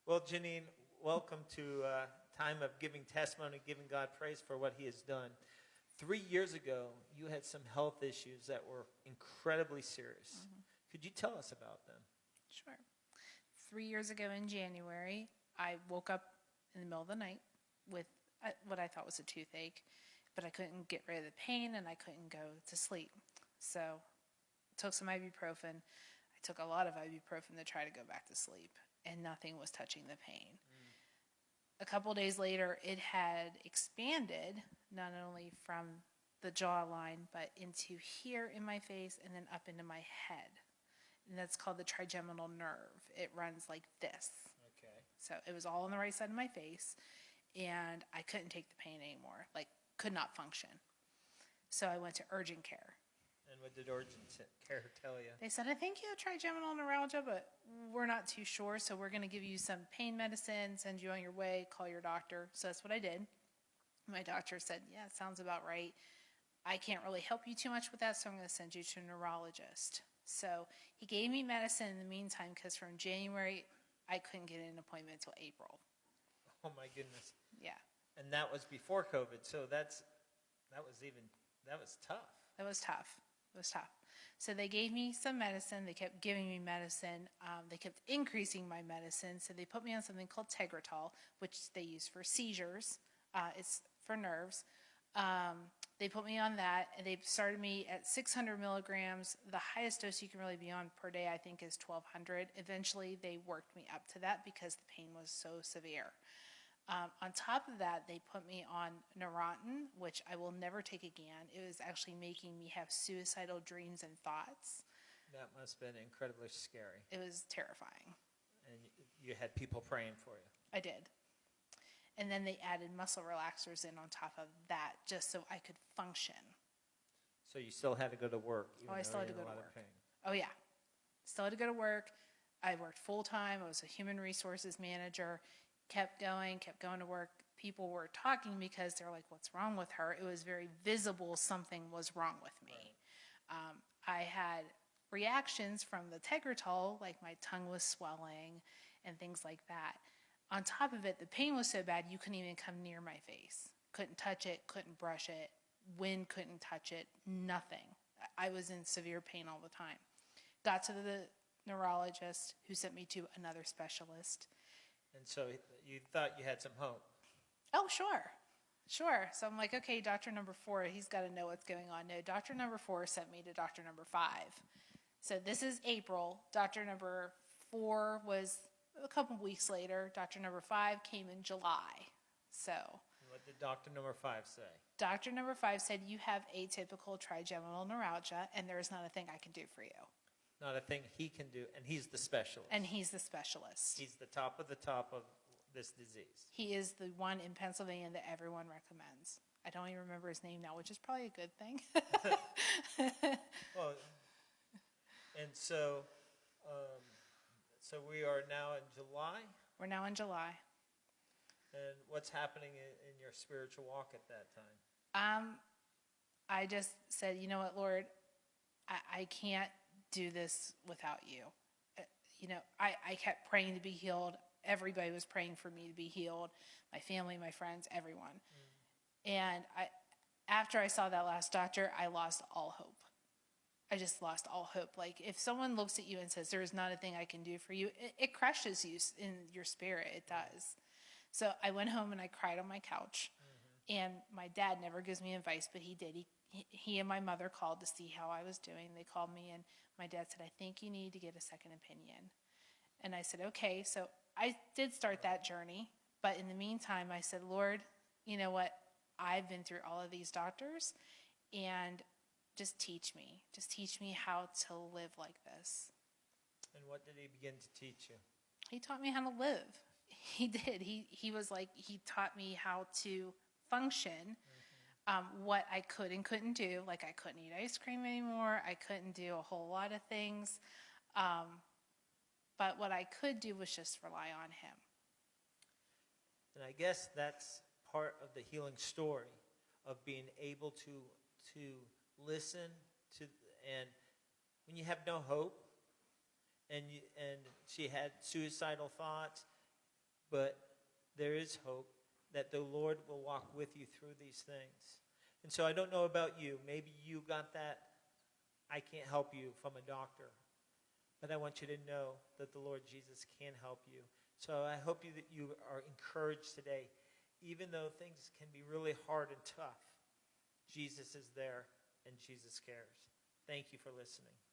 Well, Ginene, welcome to a time of giving testimony, giving God praise for what he has done. 3 years ago, you had some health issues that were incredibly serious. Mm-hmm. Could you tell us about them? Sure. 3 years ago in January, I woke up in the middle of the night with what I thought was a toothache, but I couldn't get rid of the pain and I couldn't go to sleep. So I took some ibuprofen. I took a lot of ibuprofen to try to go back to sleep, and nothing was touching the pain. A couple days later, it had expanded, not only from the jawline, but into here in my face and then up into my head. And that's called the trigeminal nerve. It runs like this. Okay. So it was all on the right side of my face, and I couldn't take the pain anymore, could not function. So I went to urgent care. And what did urgent care tell you? They said, I think you have trigeminal neuralgia, but we're not too sure, so we're going to give you some pain medicine, send you on your way, call your doctor. So that's what I did. My doctor said, yeah, sounds about right. I can't really help you too much with that, so I'm going to send you to a neurologist. So he gave me medicine in the meantime, because from January, I couldn't get an appointment until April. Oh, my goodness. Yeah. And that was before COVID, so that was tough. That was tough. It was tough. So they gave me some medicine. They kept giving me medicine. They kept increasing my medicine. So they put me on something called Tegretol, which they use for seizures. It's for nerves. They put me on that, and they started me at 600 milligrams. The highest dose you can really be on per day, I think, is 1,200. Eventually, they worked me up to that because the pain was so severe. On top of that, they put me on Neurontin, which I will never take again. It was actually making me have suicidal dreams and thoughts. That must have been incredibly scary. It was terrifying. And you had people praying for you. I did. And then they added muscle relaxers in on top of that just so I could function. So you still had to go to work, even I still though had to you go had a to lot of work. pain. Oh, yeah. Still had to go to work. I worked full-time. I was a human resources manager. Kept going to work. People were talking because they're like, what's wrong with her? It was very visible something was wrong with me. Right. I had reactions from the Tegretol, like my tongue was swelling and things like that. On top of it, the pain was so bad you couldn't even come near my face. Couldn't touch it, couldn't brush it, wind couldn't touch it, nothing. I was in severe pain all the time. Got to the neurologist, who sent me to another specialist. And so you thought you had some hope. Oh, sure. So I'm like, okay, doctor number 4, he's got to know what's going on. No, doctor number 4 sent me to doctor number 5. So this is April. Doctor number 4 was a couple weeks later. Doctor number 5 came in July. So What did doctor number 5 say? Doctor number 5 said, you have atypical trigeminal neuralgia, and there is not a thing I can do for you. Not a thing he can do, and he's the specialist. And he's the specialist. He's the top of this disease. He is the one in Pennsylvania that everyone recommends. I don't even remember his name now, which is probably a good thing. Well, and so we are now in July. We're now in July. And what's happening in your spiritual walk at that time? I just said, you know what, Lord, I can't do this without you. I kept praying to be healed. Everybody was praying for me to be healed. My family, my friends, everyone. And after I saw that last doctor, I lost all hope. I just lost all hope. Like, if someone looks at you and says, there is not a thing I can do for you, it crushes you in your spirit. It does. So I went home and I cried on my couch. And my dad never gives me advice, but he did. He and my mother called to see how I was doing. They called me, and my dad said, I think you need to get a second opinion. And I said, okay. So I did start that journey. But in the meantime, I said, Lord, you know what? I've been through all of these doctors, and just teach me. Just teach me how to live like this. And what did he begin to teach you? He taught me how to live. He did. He was like, he taught me how to function, what I could and couldn't do. Like, I couldn't eat ice cream anymore. I couldn't do a whole lot of things. But what I could do was just rely on him. And I guess that's part of the healing story, of being able to listen to, and when you have no hope, and she had suicidal thoughts, but there is hope that the Lord will walk with you through these things. And so I don't know about you. Maybe you got that, I can't help you from a doctor. But I want you to know that the Lord Jesus can help you. So I hope that you are encouraged today. Even though things can be really hard and tough, Jesus is there and Jesus cares. Thank you for listening.